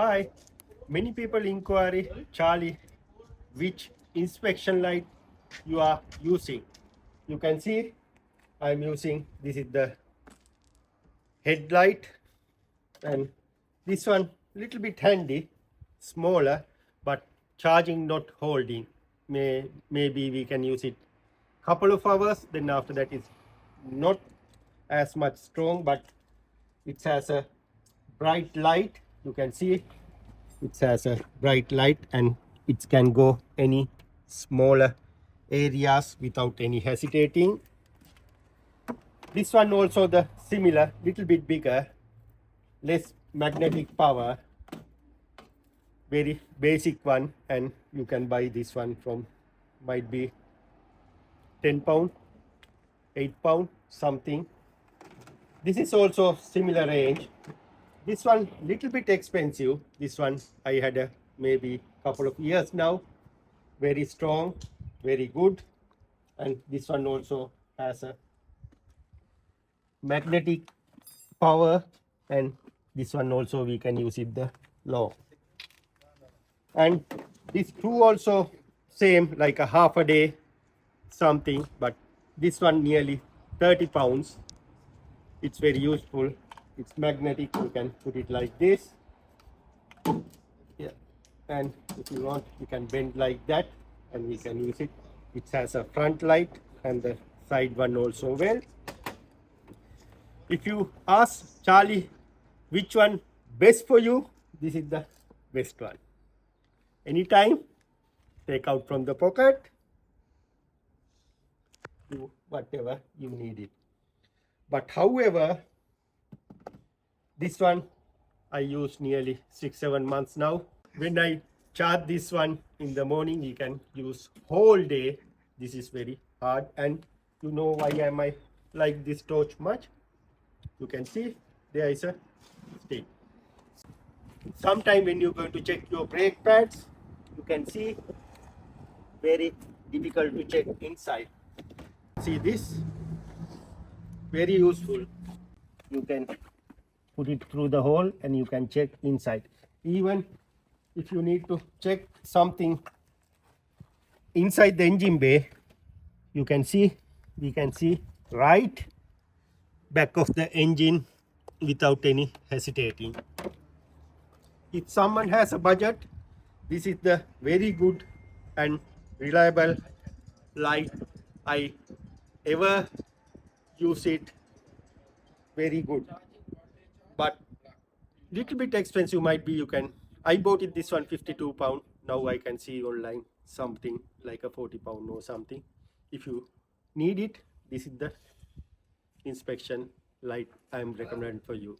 Hi, many people inquiry, Charlie, which inspection light you are using. You can see I'm using, this is the headlight, and this one little bit handy, smaller, but charging not holding. Maybe we can use it couple of hours, then after that it's not as much strong, but it has a bright light. You can see it has a bright light and it can go any smaller areas without any hesitating. This one also the similar, little bit bigger, less magnetic power, very basic one, and you can buy this one from might be 10 pound, 8 pound something. This is also similar range. This one little bit expensive. This one I had a maybe couple of years now. Very strong, very good. And this one also has a magnetic power, and this one also we can use it the low. And these two also same, like a half a day something, but this one nearly 30 pounds. It's very useful. It's magnetic. You can put it like this. Yeah. And if you want, you can bend like that and we can use it. It has a front light and the side one also well. If you ask Charlie which one best for you, this is the best one. Anytime, take out from the pocket, do whatever you need it. But however, this one I use nearly 6-7 months now. When I charge this one in the morning, you can use whole day. This is very hard, and you know why am I like this torch much? You can see there is a stick. Sometime when you're going to check your brake pads, you can see very difficult to check inside. See this? Very useful. You can put it through the hole and you can check inside. Even if you need to check something inside the engine bay, you can see, we can see right back of the engine without any hesitating. If someone has a budget, this is the very good and reliable light I ever use it. Very good, but little bit expensive might be. You can, I bought it this one 52 pound. Now I can see online something like a 40 pound or something. If you need it, this is the inspection light I am recommending for you.